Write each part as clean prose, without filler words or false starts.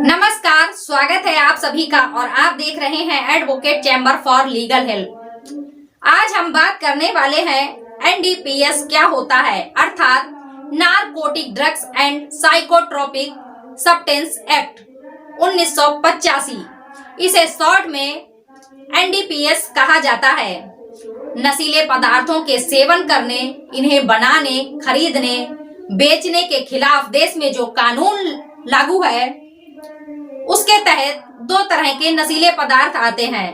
नमस्कार, स्वागत है आप सभी का और आप देख रहे हैं advocate chamber for legal help. आज हम बात करने वाले हैं एनडीपीएस क्या होता है, अर्थात narcotic drugs and psychotropic substance act 1985। इसे शॉर्ट में एनडीपीएस कहा जाता है। नशीले पदार्थों के सेवन करने, इन्हें बनाने, खरीदने, बेचने के खिलाफ देश में जो कानून लागू है उसके तहत दो तरह के नशीले पदार्थ आते हैं।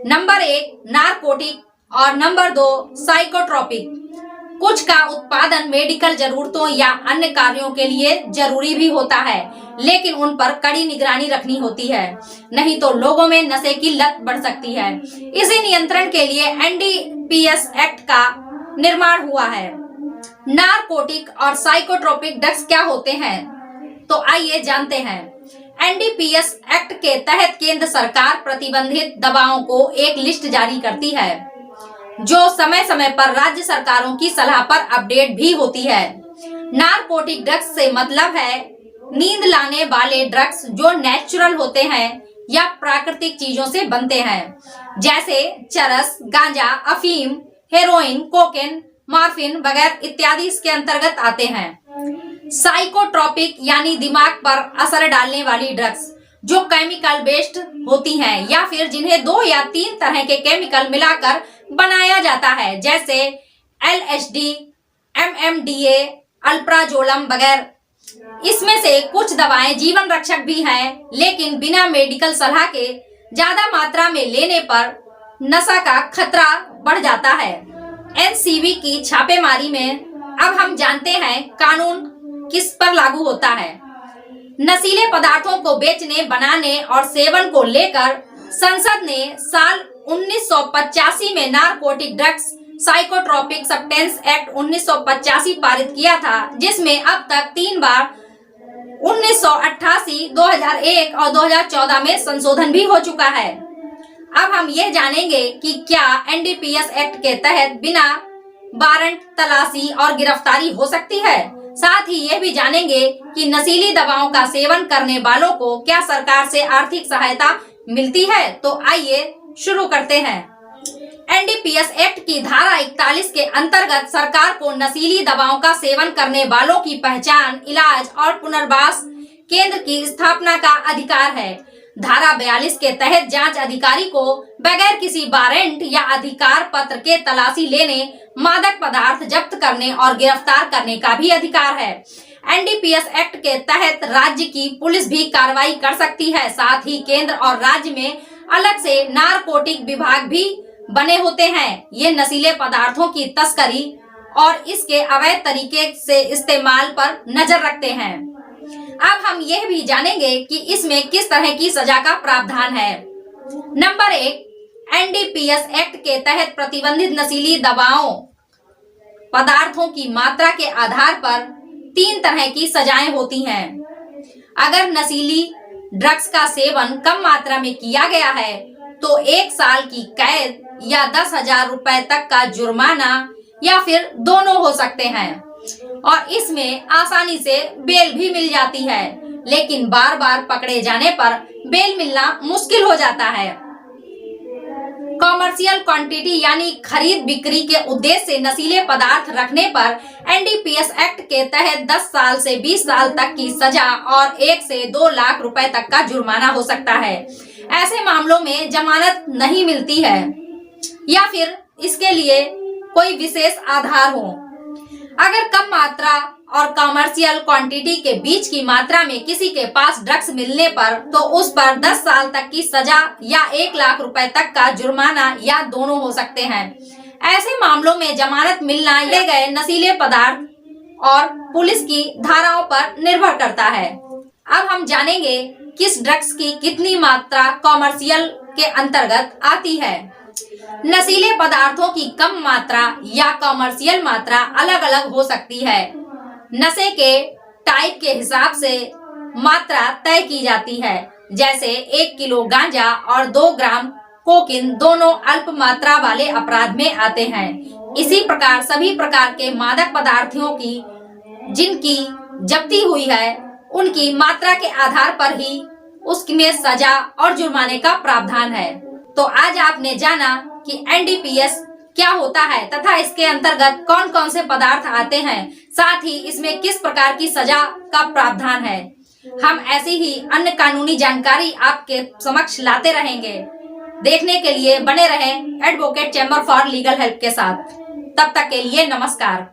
नंबर 1 नारकोटिक और नंबर 2 साइकोट्रोपिक। कुछ का उत्पादन मेडिकल जरूरतों या अन्य कार्यों के लिए जरूरी भी होता है, लेकिन उन पर कड़ी निगरानी रखनी होती है, नहीं तो लोगों में नशे की लत बढ़ सकती है। इसी नियंत्रण के लिए एनडीपीएस एक्ट का निर्माण हुआ है। नारकोटिक और साइकोट्रोपिक ड्रग्स क्या होते हैं, तो आइए जानते हैं। एनडीपीएस एक्ट के तहत केंद्र सरकार प्रतिबंधित दवाओं को एक लिस्ट जारी करती है, जो समय समय पर राज्य सरकारों की सलाह पर अपडेट भी होती है। नारकोटिक ड्रग्स से मतलब है नींद लाने वाले ड्रग्स जो नेचुरल होते हैं या प्राकृतिक चीजों से बनते हैं, जैसे चरस, गांजा, अफीम, हेरोइन, कोकेन, मॉर्फिन वगैरह इत्यादि इसके अंतर्गत आते हैं। साइकोट्रोपिक यानी दिमाग पर असर डालने वाली ड्रग्स जो केमिकल बेस्ड होती हैं या फिर जिन्हें 2 या 3 तरह के केमिकल मिलाकर बनाया जाता है, जैसे एलएसडी, एमएमडीए, अल्प्राजोलम वगैरह। इसमें से कुछ दवाएं जीवन रक्षक भी हैं, लेकिन बिना मेडिकल सलाह के ज्यादा मात्रा में लेने पर नशा का खतरा बढ़ जाता है। एनसीबी की छापेमारी में अब हम जानते हैं कानून किस पर लागू होता है। नशीले पदार्थों को बेचने, बनाने और सेवन को लेकर संसद ने साल 1985 में narcotic drugs psychotropic substance act 1985 पारित किया था, जिसमें अब तक 3 बार 1988, 2001 और 2014 में संशोधन भी हो चुका है। अब हम यह जानेंगे कि क्या एनडीपीएस एक्ट के तहत बिना वारंट तलाशी और गिरफ्तारी हो सकती है। साथ ही यह भी जानेंगे कि नशीली दवाओं का सेवन करने वालों को क्या सरकार से आर्थिक सहायता मिलती है। तो आइए शुरू करते हैं। एनडीपीएस एक्ट की धारा 41 के अंतर्गत सरकार को नशीली दवाओं का सेवन करने वालों की पहचान, इलाज और पुनर्वास केंद्र की स्थापना का अधिकार है। धारा 42 के तहत जांच अधिकारी को बगैर किसी वारंट या अधिकार पत्र के तलाशी लेने, मादक पदार्थ जब्त करने और गिरफ्तार करने का भी अधिकार है। एनडीपीएस एक्ट के तहत राज्य की पुलिस भी कार्रवाई कर सकती है। साथ ही केंद्र और राज्य में अलग से नारकोटिक विभाग भी बने होते हैं। ये नशीले पदार्थों की तस्करी और इसके अवैध तरीके से इस्तेमाल पर नजर रखते हैं। अब हम यह भी जानेंगे कि इसमें किस तरह की सजा का प्रावधान है। नंबर 1, एनडीपीएस एक्ट के तहत प्रतिबंधित नशीली दवाओं पदार्थों की मात्रा के आधार पर 3 तरह की सजाएं होती हैं। अगर नशीली ड्रग्स का सेवन कम मात्रा में किया गया है तो 1 साल की कैद या 10,000 रुपए तक का जुर्माना या फिर दोनों हो सकते हैं, और इसमें आसानी से बेल भी मिल जाती है, लेकिन बार बार पकड़े जाने पर बेल मिलना मुश्किल हो जाता है। कॉमर्शियल क्वांटिटी यानी खरीद बिक्री के उद्देश्य से नशीले पदार्थ रखने पर एनडीपीएस एक्ट के तहत 10 साल से 20 साल तक की सजा और 1 से 2 लाख रुपए तक का जुर्माना हो सकता है। ऐसे मामलों में जमानत नहीं मिलती है या फिर इसके लिए कोई विशेष आधार हो। अगर कम मात्रा और कमर्शियल क्वांटिटी के बीच की मात्रा में किसी के पास ड्रग्स मिलने पर तो उस पर 10 साल तक की सजा या 1 लाख रुपए तक का जुर्माना या दोनों हो सकते हैं। ऐसे मामलों में जमानत मिलना ले गए नशीले पदार्थ और पुलिस की धाराओं पर निर्भर करता है। अब हम जानेंगे किस ड्रग्स की कितनी मात्रा कॉमर्शियल के अंतर्गत आती है। नशीले पदार्थों की कम मात्रा या कॉमर्शियल मात्रा अलग अलग हो सकती है। नशे के टाइप के हिसाब से मात्रा तय की जाती है, जैसे 1 किलो गांजा और 2 ग्राम कोकीन दोनों अल्प मात्रा वाले अपराध में आते हैं। इसी प्रकार सभी प्रकार के मादक पदार्थों की जिनकी जब्ती हुई है उनकी मात्रा के आधार पर ही उसमें सजा और जुर्माने का प्रावधान है। तो आज आपने जाना कि एनडीपीएस क्या होता है तथा इसके अंतर्गत कौन कौन से पदार्थ आते हैं, साथ ही इसमें किस प्रकार की सजा का प्रावधान है। हम ऐसी ही अन्य कानूनी जानकारी आपके समक्ष लाते रहेंगे। देखने के लिए बने रहें advocate chamber for legal help के साथ। तब तक के लिए नमस्कार।